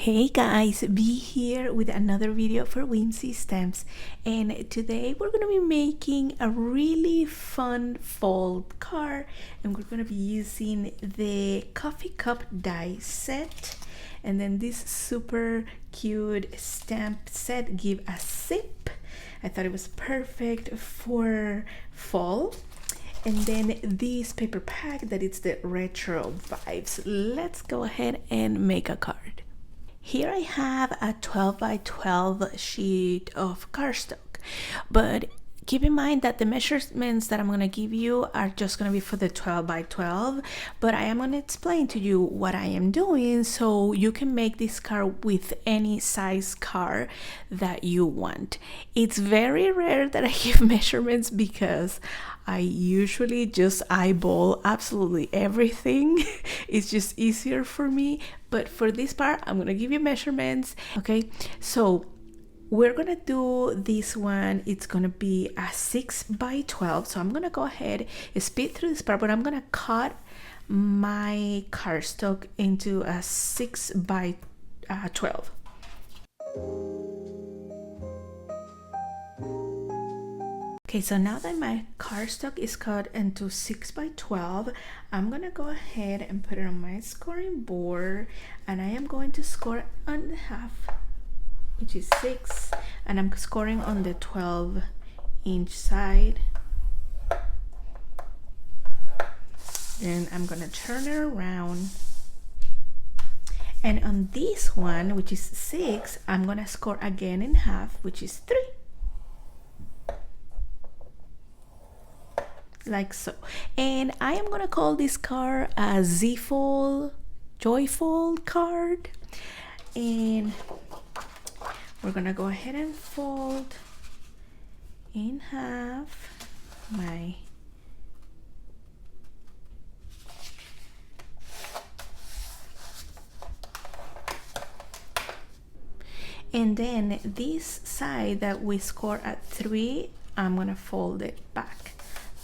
Hey guys, be here with another video for Whimsy Stamps, and today we're gonna be making a really fun fall card, and we're gonna be using the coffee cup die set, and then this super cute stamp set give a zip. I thought it was perfect for fall. And then this paper pack that it's the retro vibes. Let's go ahead and make a card. Here I have a 12 by 12 sheet of cardstock, but keep in mind that the measurements that I'm going to give you are just going to be for the 12 by 12, but I am going to explain to you what I am doing so you can make this card with any size card that you want. It's very rare that I give measurements because I usually just eyeball absolutely everything. It's just easier for me, but for this part I'm gonna give you measurements. Okay, so we're gonna do this one. It's gonna be a 6 by 12, so I'm gonna go ahead and speed through this part, but I'm gonna cut my cardstock into a 6 by 12. Okay, so now that my cardstock is cut into 6 by 12, I'm gonna go ahead and put it on my scoring board, and I am going to score on half, which is 6, and I'm scoring on the 12-inch side. Then I'm gonna turn it around, and on this one, which is 6, I'm gonna score again in half, which is 3. Like so. And I am gonna call this card a Z-fold, joyful card, and we're gonna go ahead and fold in half my and then this side that we score at 3, I'm gonna fold it back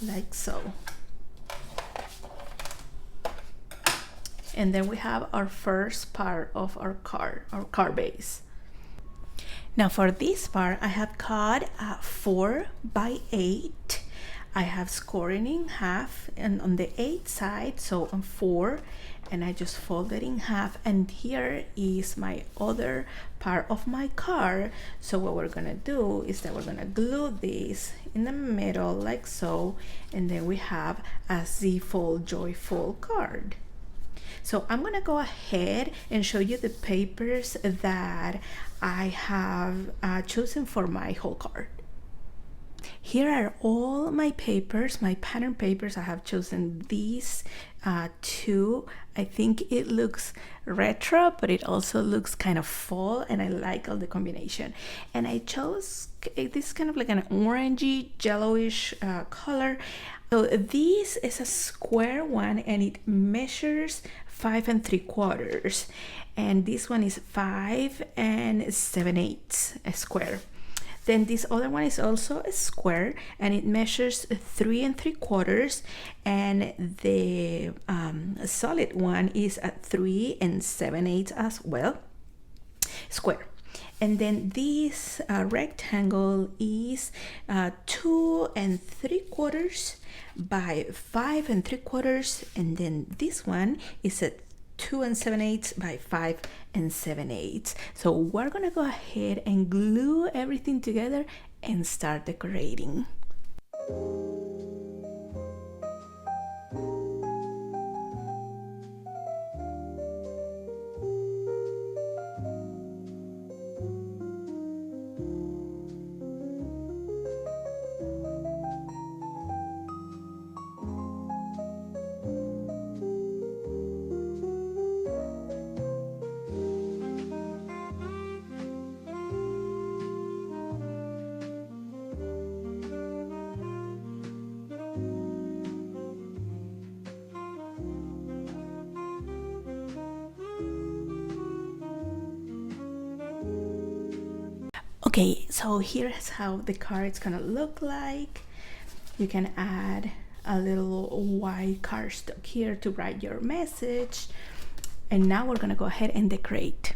like so. And then we have our first part of our card base. Now for this part, I have cut 4 by 8. I have scoring in half and on the 8 side, so on 4, and I just fold it in half, and here is my other part of my card. So what we're gonna do is that we're gonna glue this in the middle like so, and then we have a Z-fold joyful card. So I'm gonna go ahead and show you the papers that I have chosen for my whole card. Here are all my papers, my pattern papers. I have chosen these two. I think it looks retro, but it also looks kind of fall, and I like all the combination. And I chose this kind of like an orangey, yellowish color. So this is a square one, and it measures 5 3/4, and this one is 5 7/8 square. Then this other one is also a square, and it measures 3 3/4, and the solid one is at 3 7/8 as well, square. And then this rectangle is 2 3/4 by 5 3/4, and then this one is at 2 7/8 by 5 7/8. So we're gonna go ahead and glue everything together and start decorating. Okay, so here's how the card's gonna look like. You can add a little white cardstock here to write your message. And now we're gonna go ahead and decorate.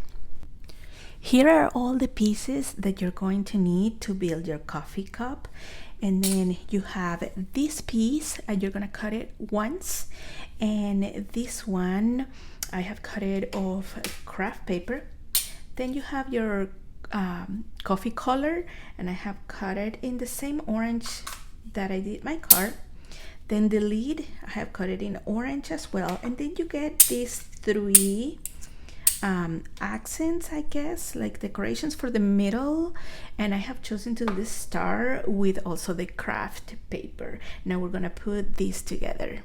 Here are all the pieces that you're going to need to build your coffee cup. And then you have this piece, and you're gonna cut it once. And this one, I have cut it off craft paper. Then you have your coffee color, and I have cut it in the same orange that I did my card. Then the lid, I have cut it in orange as well. And then you get these three accents, I guess, like decorations for the middle, and I have chosen to do this star with also the craft paper. Now we're gonna put these together.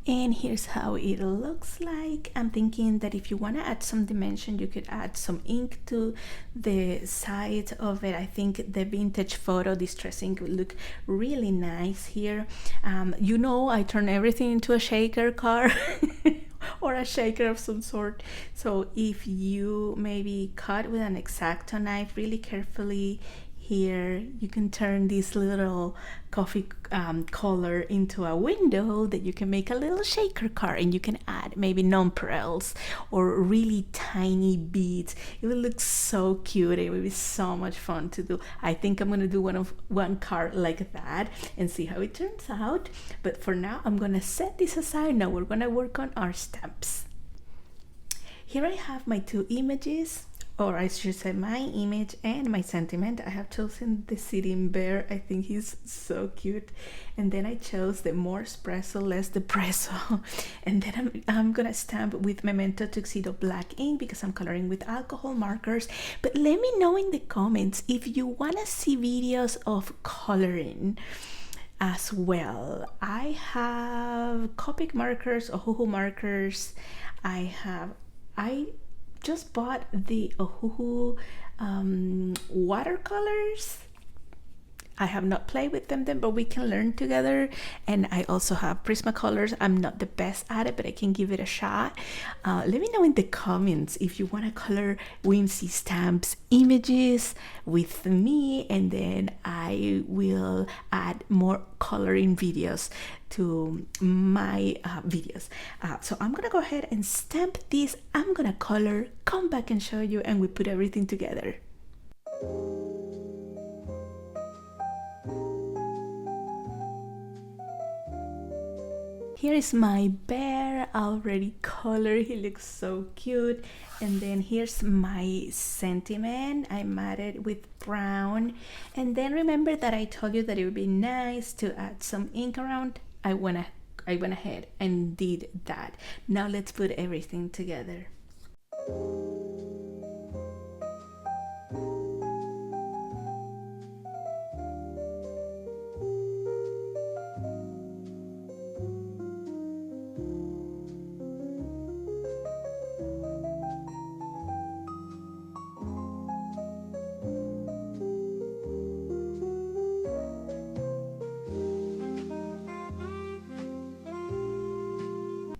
And here's how it looks like. I'm thinking that if you want to add some dimension, you could add some ink to the side of it. I think the vintage photo distress ink would look really nice here. You know, I turn everything into a shaker card or a shaker of some sort. So if you maybe cut with an X-Acto knife really carefully, here you can turn this little coffee color into a window that you can make a little shaker card, and you can add maybe nonpareils or really tiny beads. It will look so cute. It will be so much fun to do. I think I'm gonna do one card like that and see how it turns out. But for now, I'm gonna set this aside. Now we're gonna work on our stamps. Here I have my two images, or I should say my image and my sentiment. I have chosen the sitting bear. I think he's so cute. And then I chose the more espresso, less depresso. And then I'm gonna stamp with Memento Tuxedo black ink because I'm coloring with alcohol markers. But let me know in the comments if you wanna see videos of coloring as well. I have Copic markers, Ohuhu markers. I just bought the Ohuhu watercolors. I have not played with them, but we can learn together. And I also have Prismacolors. I'm not the best at it, but I can give it a shot. Let me know in the comments if you want to color Whimsy Stamps images with me, and then I will add more coloring videos to my videos. So I'm gonna go ahead and stamp this. I'm gonna color, come back and show you, and we put everything together. Here is my bear already colored. He looks so cute. And then here's my sentiment. I matted with brown. And then remember that I told you that it would be nice to add some ink around. I went ahead and did that. Now let's put everything together.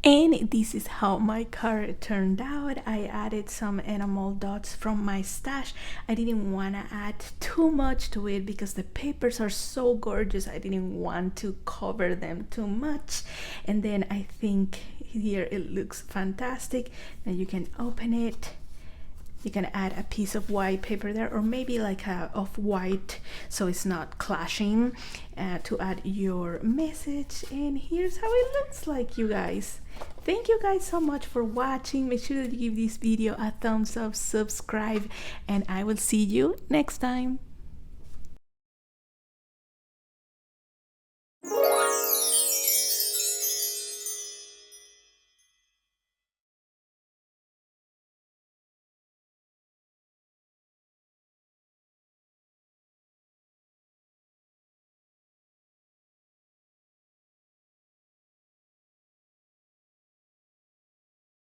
And this is how my card turned out. I added some enamel dots from my stash. I didn't want to add too much to it because the papers are so gorgeous. I didn't want to cover them too much. And then I think here it looks fantastic. Now you can open it. You can add a piece of white paper there, or maybe like a off-white so it's not clashing, to add your message. And here's how it looks like, you guys. Thank you guys so much for watching. Make sure that you give this video a thumbs up, subscribe, and I will see you next time.